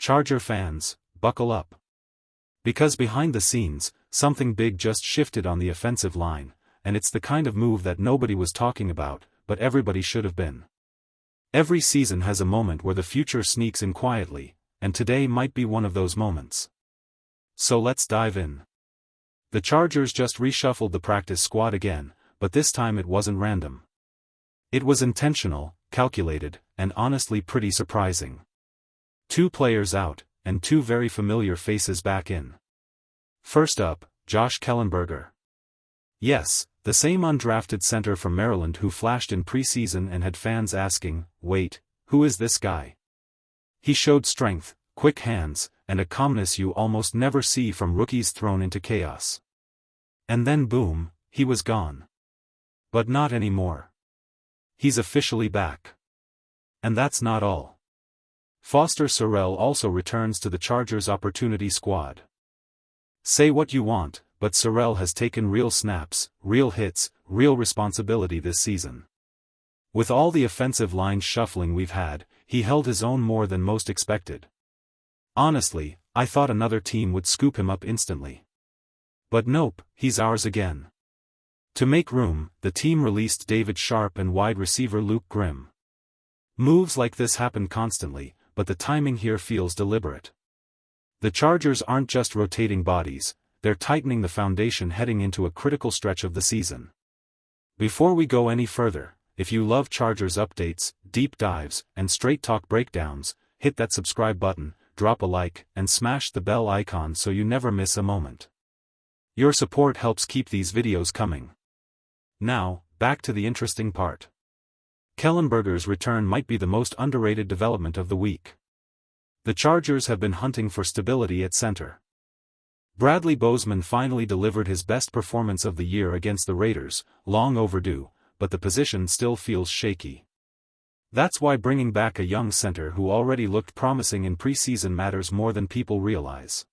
Charger fans, buckle up. Because behind the scenes, something big just shifted on the offensive line, and it's the kind of move that nobody was talking about, but everybody should have been. Every season has a moment where the future sneaks in quietly, and today might be one of those moments. So let's dive in. The Chargers just reshuffled the practice squad again, but this time it wasn't random. It was intentional, calculated, and honestly pretty surprising. 2 players out, and 2 very familiar faces back in. First up, Josh Kaltenberger. Yes, the same undrafted center from Maryland who flashed in preseason and had fans asking, wait, who is this guy? He showed strength, quick hands, and a calmness you almost never see from rookies thrown into chaos. And then boom, he was gone. But not anymore. He's officially back. And that's not all. Foster Sarell also returns to the Chargers' opportunity squad. Say what you want, but Sarell has taken real snaps, real hits, real responsibility this season. With all the offensive line shuffling we've had, he held his own more than most expected. Honestly, I thought another team would scoop him up instantly. But nope, he's ours again. To make room, the team released David Sharp and wide receiver Luke Grimm. Moves like this happen constantly, but the timing here feels deliberate. The Chargers aren't just rotating bodies, they're tightening the foundation heading into a critical stretch of the season. Before we go any further, if you love Chargers updates, deep dives, and straight talk breakdowns, hit that subscribe button, drop a like, and smash the bell icon so you never miss a moment. Your support helps keep these videos coming. Now, back to the interesting part. Kaltenberger's return might be the most underrated development of the week. The Chargers have been hunting for stability at center. Bradley Bozeman finally delivered his best performance of the year against the Raiders, long overdue, but the position still feels shaky. That's why bringing back a young center who already looked promising in preseason matters more than people realize.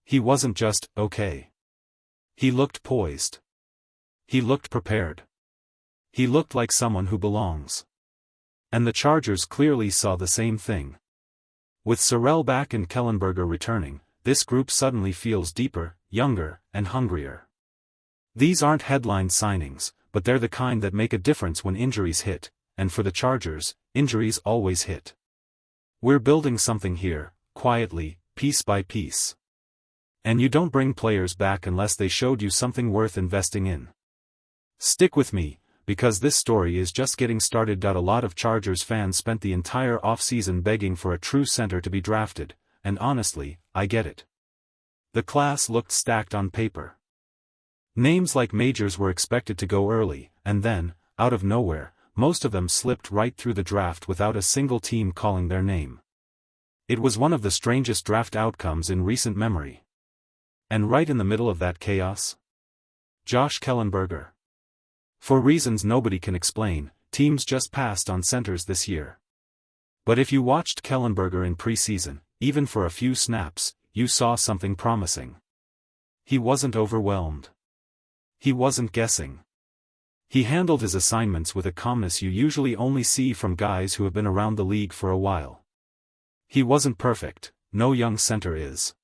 He wasn't just okay. He looked poised. He looked prepared. He looked like someone who belongs. And the Chargers clearly saw the same thing. With Sarell back and Kaltenberger returning, this group suddenly feels deeper, younger, and hungrier. These aren't headline signings, but they're the kind that make a difference when injuries hit, and for the Chargers, injuries always hit. We're building something here, quietly, piece by piece. And you don't bring players back unless they showed you something worth investing in. Stick with me, because this story is just getting started. A lot of Chargers fans spent the entire offseason begging for a true center to be drafted, and honestly, I get it. The class looked stacked on paper. Names like Majors were expected to go early, and then, out of nowhere, most of them slipped right through the draft without a single team calling their name. It was one of the strangest draft outcomes in recent memory. And right in the middle of that chaos? Josh Kaltenberger. For reasons nobody can explain, teams just passed on centers this year. But if you watched Kaltenberger in preseason, even for a few snaps, you saw something promising. He wasn't overwhelmed. He wasn't guessing. He handled his assignments with a calmness you usually only see from guys who have been around the league for a while. He wasn't perfect, no young center is.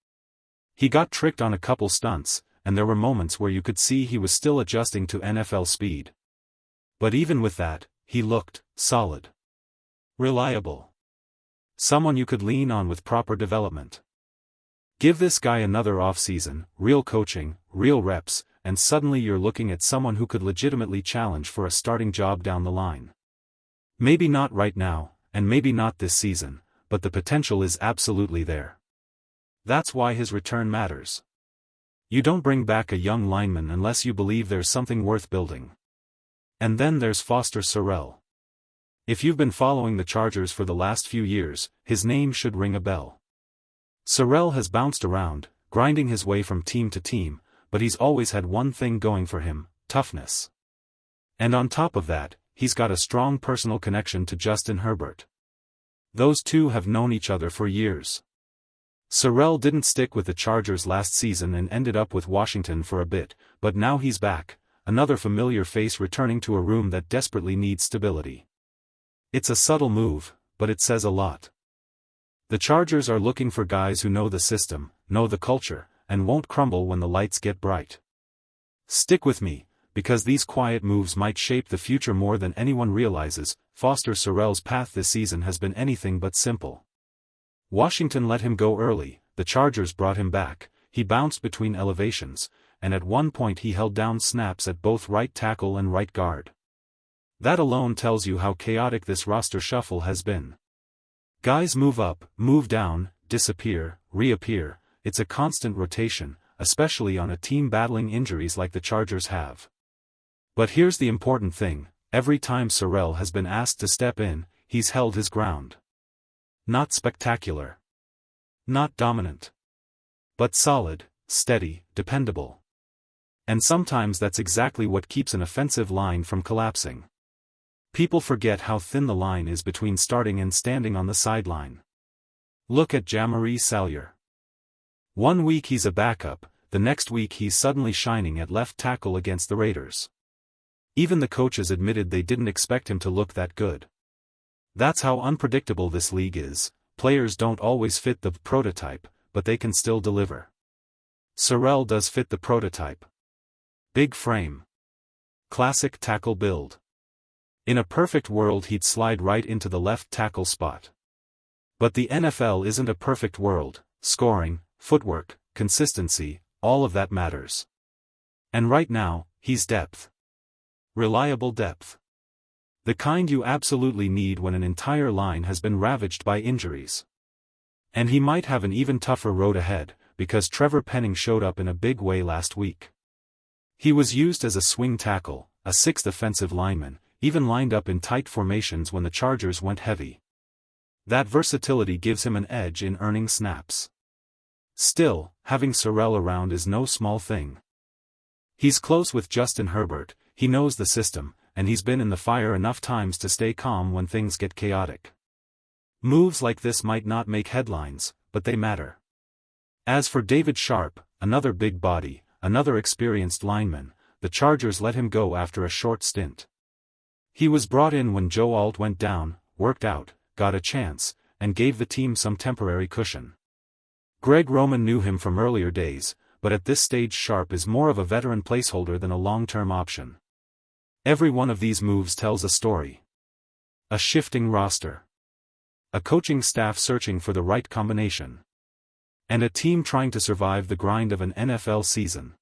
He got tricked on a couple stunts, and there were moments where you could see he was still adjusting to NFL speed. But even with that, he looked solid. Reliable. Someone you could lean on with proper development. Give this guy another offseason, real coaching, real reps, and suddenly you're looking at someone who could legitimately challenge for a starting job down the line. Maybe not right now, and maybe not this season, but the potential is absolutely there. That's why his return matters. You don't bring back a young lineman unless you believe there's something worth building. And then there's Foster Sarell. If you've been following the Chargers for the last few years, his name should ring a bell. Sarell has bounced around, grinding his way from team to team, but he's always had one thing going for him: toughness. And on top of that, he's got a strong personal connection to Justin Herbert. Those two have known each other for years. Sarell didn't stick with the Chargers last season and ended up with Washington for a bit, but now he's back, another familiar face returning to a room that desperately needs stability. It's a subtle move, but it says a lot. The Chargers are looking for guys who know the system, know the culture, and won't crumble when the lights get bright. Stick with me, because these quiet moves might shape the future more than anyone realizes. Foster Sarell's path this season has been anything but simple. Washington let him go early, the Chargers brought him back, he bounced between elevations, and at one point he held down snaps at both right tackle and right guard. That alone tells you how chaotic this roster shuffle has been. Guys move up, move down, disappear, reappear, it's a constant rotation, especially on a team battling injuries like the Chargers have. But here's the important thing, every time Sarell has been asked to step in, he's held his ground. Not spectacular. Not dominant. But solid, steady, dependable. And sometimes that's exactly what keeps an offensive line from collapsing. People forget how thin the line is between starting and standing on the sideline. Look at Jamari Salyer. One week he's a backup, the next week he's suddenly shining at left tackle against the Raiders. Even the coaches admitted they didn't expect him to look that good. That's how unpredictable this league is. Players don't always fit the prototype, but they can still deliver. Sarell does fit the prototype. Big frame. Classic tackle build. In a perfect world he'd slide right into the left tackle spot. But the NFL isn't a perfect world. Scoring, footwork, consistency, all of that matters. And right now, he's depth. Reliable depth. The kind you absolutely need when an entire line has been ravaged by injuries. And he might have an even tougher road ahead, because Trevor Penning showed up in a big way last week. He was used as a swing tackle, a sixth offensive lineman, even lined up in tight formations when the Chargers went heavy. That versatility gives him an edge in earning snaps. Still, having Sarell around is no small thing. He's close with Justin Herbert, he knows the system, and he's been in the fire enough times to stay calm when things get chaotic. Moves like this might not make headlines, but they matter. As for David Sharp, another big body, another experienced lineman, the Chargers let him go after a short stint. He was brought in when Joe Alt went down, worked out, got a chance, and gave the team some temporary cushion. Greg Roman knew him from earlier days, but at this stage Sharp is more of a veteran placeholder than a long-term option. Every one of these moves tells a story. A shifting roster. A coaching staff searching for the right combination. And a team trying to survive the grind of an NFL season.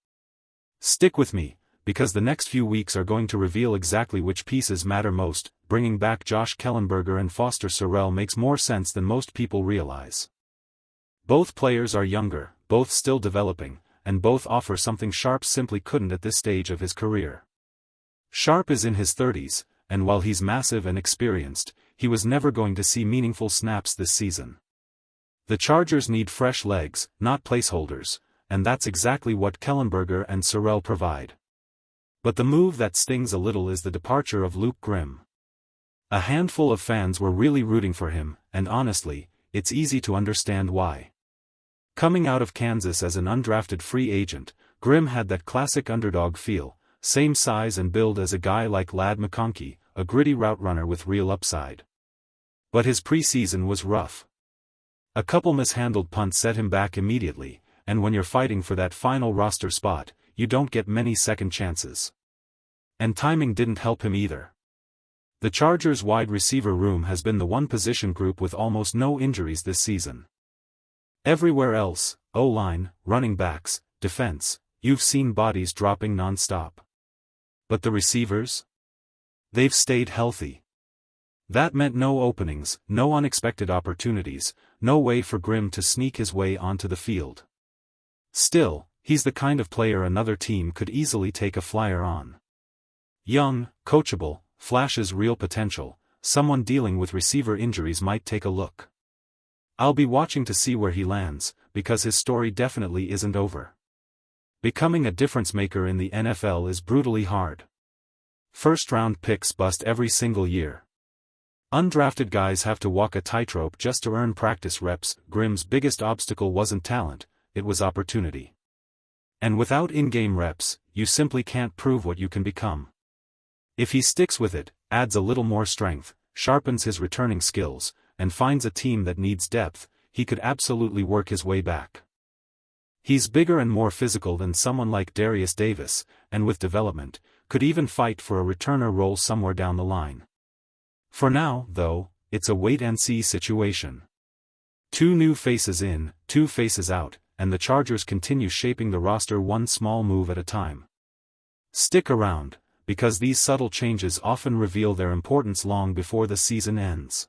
Stick with me, because the next few weeks are going to reveal exactly which pieces matter most. Bringing back Josh Kaltenberger and Foster Sarell makes more sense than most people realize. Both players are younger, both still developing, and both offer something Sharp simply couldn't at this stage of his career. Sharp is in his 30s, and while he's massive and experienced, he was never going to see meaningful snaps this season. The Chargers need fresh legs, not placeholders, and that's exactly what Kaltenberger and Sarell provide. But the move that stings a little is the departure of Luke Grimm. A handful of fans were really rooting for him, and honestly, it's easy to understand why. Coming out of Kansas as an undrafted free agent, Grimm had that classic underdog feel, same size and build as a guy like Ladd McConkey, a gritty route runner with real upside. But his preseason was rough. A couple mishandled punts set him back immediately, and when you're fighting for that final roster spot, you don't get many second chances. And timing didn't help him either. The Chargers' wide receiver room has been the one position group with almost no injuries this season. Everywhere else, O-line, running backs, defense, you've seen bodies dropping non-stop. But the receivers? They've stayed healthy. That meant no openings, no unexpected opportunities, no way for Grimm to sneak his way onto the field. Still, he's the kind of player another team could easily take a flyer on. Young, coachable, flashes real potential, someone dealing with receiver injuries might take a look. I'll be watching to see where he lands, because his story definitely isn't over. Becoming a difference maker in the NFL is brutally hard. First-round picks bust every single year. Undrafted guys have to walk a tightrope just to earn practice reps. Grimm's biggest obstacle wasn't talent, it was opportunity. And without in-game reps, you simply can't prove what you can become. If he sticks with it, adds a little more strength, sharpens his returning skills, and finds a team that needs depth, he could absolutely work his way back. He's bigger and more physical than someone like Darius Davis, and with development, could even fight for a returner role somewhere down the line. For now, though, it's a wait-and-see situation. 2 new faces in, 2 faces out, and the Chargers continue shaping the roster one small move at a time. Stick around, because these subtle changes often reveal their importance long before the season ends.